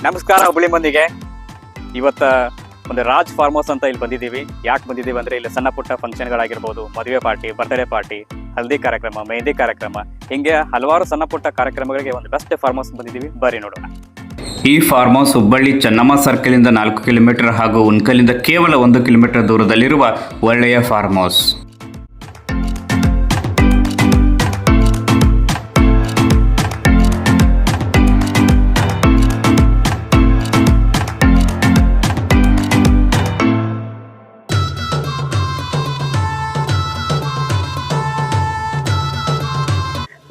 ನಮಸ್ಕಾರ ಹುಬ್ಬಳ್ಳಿ ಮಂದಿಗೆ. ಇವತ್ತು ಒಂದು ರಾಜ್ ಫಾರ್ಮ್ ಹೌಸ್ ಅಂತ ಇಲ್ಲಿ ಬಂದಿದ್ದೀವಿ. ಯಾಕೆ ಬಂದಿದ್ದೀವಿ ಅಂದರೆ ಇಲ್ಲಿ ಸಣ್ಣ ಪುಟ್ಟ ಫಂಕ್ಷನ್ಗಳಾಗಿರ್ಬೋದು, ಮದುವೆ ಪಾರ್ಟಿ, ಬರ್ತ್ಡೇ ಪಾರ್ಟಿ, ಹಲ್ದಿ ಕಾರ್ಯಕ್ರಮ, ಮೆಹಂದಿ ಕಾರ್ಯಕ್ರಮ, ಹಿಂಗೆ ಹಲವಾರು ಸಣ್ಣ ಪುಟ್ಟ ಕಾರ್ಯಕ್ರಮಗಳಿಗೆ ಒಂದು ಬೆಸ್ಟ್ ಫಾರ್ಮ್ ಹೌಸ್ ಬಂದಿದ್ದೀವಿ. ಬರ್ರಿ ನೋಡೋಣ. ಈ ಫಾರ್ಮ್ ಹೌಸ್ ಹುಬ್ಬಳ್ಳಿ ಚೆನ್ನಮ್ಮ ಸರ್ಕಲಿಂದ 4 ಕಿಲೋಮೀಟರ್ ಹಾಗೂ ಉನ್ಕಲಿಂದ ಕೇವಲ 1 ಕಿಲೋಮೀಟರ್ ದೂರದಲ್ಲಿರುವ ಒಳ್ಳೆಯ ಫಾರ್ಮ್ ಹೌಸ್.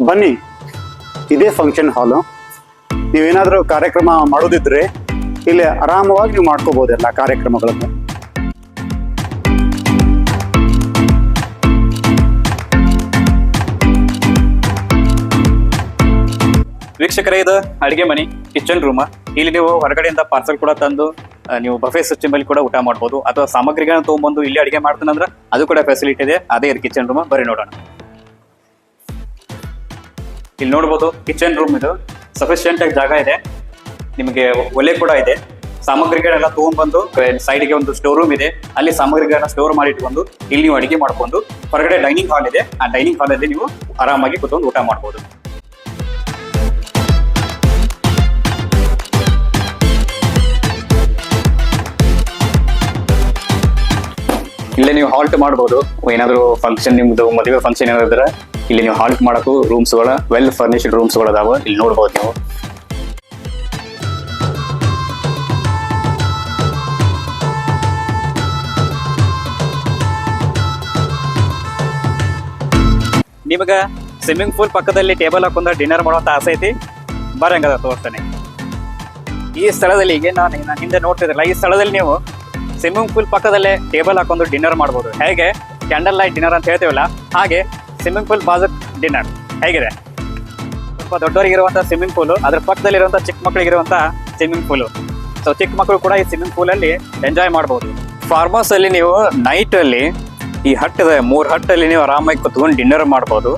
ಬನ್ನಿ, ಇದೇ ಫಂಕ್ಷನ್ ಹಾಲು. ನೀವೇನಾದರೂ ಕಾರ್ಯಕ್ರಮ ಮಾಡೋದಿದ್ರೆ ಇಲ್ಲಿ ಆರಾಮವಾಗಿ ನೀವು ಮಾಡ್ಕೋಬಹುದು ಎಲ್ಲ ಕಾರ್ಯಕ್ರಮಗಳನ್ನು. ವೀಕ್ಷಕರೇ, ಇದು ಅಡುಗೆ ಮನೆ, ಕಿಚನ್ ರೂಮ್. ಇಲ್ಲಿ ನೀವು ಹೊರಗಡೆಯಿಂದ ಪಾರ್ಸಲ್ ಕೂಡ ತಂದು ನೀವು ಬಫೆ ಸಿಸ್ಟಮ್ ಅಲ್ಲಿ ಕೂಡ ಊಟ ಮಾಡ್ಬೋದು, ಅಥವಾ ಸಾಮಗ್ರಿಗಳನ್ನ ತೊಗೊಂಡ್ಬಂದು ಇಲ್ಲಿ ಅಡುಗೆ ಮಾಡ್ತಾನಂದ್ರೆ ಅದು ಕೂಡ ಫೆಸಿಲಿಟಿ ಇದೆ. ಅದೇ ಇದು ಕಿಚನ್ ರೂಮ್. ಬರ್ರಿ ನೋಡೋಣ. ಇಲ್ಲಿ ನೋಡ್ಬೋದು, ಕಿಚನ್ ರೂಮ್ ಇದು ಸಫಿಶಿಯೆಂಟ್ ಆಗಿ ಜಾಗ ಇದೆ. ನಿಮಗೆ ಒಲೆ ಕೂಡ ಇದೆ. ಸಾಮಗ್ರಿಗಳೆಲ್ಲ ತೊಗೊಂಡ್ಬಂದು ಸೈಡ್ಗೆ ಒಂದು ಸ್ಟೋರ್ ರೂಮ್ ಇದೆ, ಅಲ್ಲಿ ಸಾಮಗ್ರಿಗಳನ್ನ ಸ್ಟೋರ್ ಮಾಡಿ ಇಟ್ಕೊಂಡು ಇಲ್ಲಿ ನೀವು ಅಡಿಗೆ ಮಾಡ್ಕೊಂಡು, ಹೊರಗಡೆ ಡೈನಿಂಗ್ ಹಾಲ್ ಇದೆ. ಆ ಡೈನಿಂಗ್ ಹಾಲ್ ಅಲ್ಲಿ ನೀವು ಆರಾಮಾಗಿ ಕೂತ್ಕೊಂಡು ಊಟ ಮಾಡ್ಬೋದು. ಇಲ್ಲೇ ನೀವು ಹಾಲ್ಟ್ ಮಾಡ್ಬೋದು. ಏನಾದರೂ ಫಂಕ್ಷನ್, ನಿಮ್ದು ಮದುವೆ ಫಂಕ್ಷನ್ ಏನಾದ್ರೆ ಇಲ್ಲಿ ನೀವು ಹಾಲ್ಟ್ ಮಾಡೋಕ್ಕೂ ರೂಮ್ಸ್ಗಳ ವೆಲ್ ಫರ್ನಿಶ್ಡ್ ರೂಮ್ಸ್ಗಳು ಅದಾವ. ಇಲ್ಲಿ ನೋಡ್ಬೋದು ನೀವು. ನಿಮಗೆ ಸ್ವಿಮ್ಮಿಂಗ್ ಪೂಲ್ ಪಕ್ಕದಲ್ಲಿ ಟೇಬಲ್ ಹಾಕೊಂಡ ಡಿನ್ನರ್ ಮಾಡುವಂತ ಆಸೆ ಐತಿ? ಬರಂಗದ ತೋರಿಸ್ತಾನೆ. ಈ ಸ್ಥಳದಲ್ಲಿ ಈಗ ನಾನು ಹಿಂದೆ ನೋಡ್ತಿದ್ರಲ್ಲ, ಈ ಸ್ಥಳದಲ್ಲಿ ನೀವು ಸ್ವಿಮ್ಮಿಂಗ್ ಪೂಲ್ ಪಕ್ಕದಲ್ಲೇ ಟೇಬಲ್ ಹಾಕೊಂಡು ಡಿನ್ನರ್ ಮಾಡ್ಬೋದು. ಹೇಗೆ ಕ್ಯಾಂಡಲ್ ಲೈಟ್ ಡಿನ್ನರ್ ಅಂತ ಹೇಳ್ತೀವಲ್ಲ, ಹಾಗೆ ಸ್ವಿಮ್ಮಿಂಗ್ ಪೂಲ್ ಬಾಜು ಡಿನ್ನರ್ ಹೇಗಿದೆ. ಸ್ವಲ್ಪ ದೊಡ್ಡವರಿಗಿರುವಂಥ ಸ್ವಿಮ್ಮಿಂಗ್ ಪೂಲು, ಅದ್ರ ಪಕ್ಕದಲ್ಲಿರುವಂಥ ಚಿಕ್ಕ ಮಕ್ಕಳಿಗಿರುವಂಥ ಸ್ವಿಮ್ಮಿಂಗ್ ಪೂಲು. ಸೊ ಚಿಕ್ಕ ಮಕ್ಕಳು ಕೂಡ ಈ ಸ್ವಿಮ್ಮಿಂಗ್ ಪೂಲಲ್ಲಿ ಎಂಜಾಯ್ ಮಾಡ್ಬೋದು. ಫಾರ್ಮ್ ಹೌಸ್ ಅಲ್ಲಿ ನೀವು ನೈಟ್ ಅಲ್ಲಿ ಈ ಹಟ್ಟದ 3 ಹಟ್ಟಲ್ಲಿ ನೀವು ಆರಾಮಾಗಿ ಕುತ್ಕೊಂಡು ಡಿನ್ನರ್ ಮಾಡ್ಬೋದು.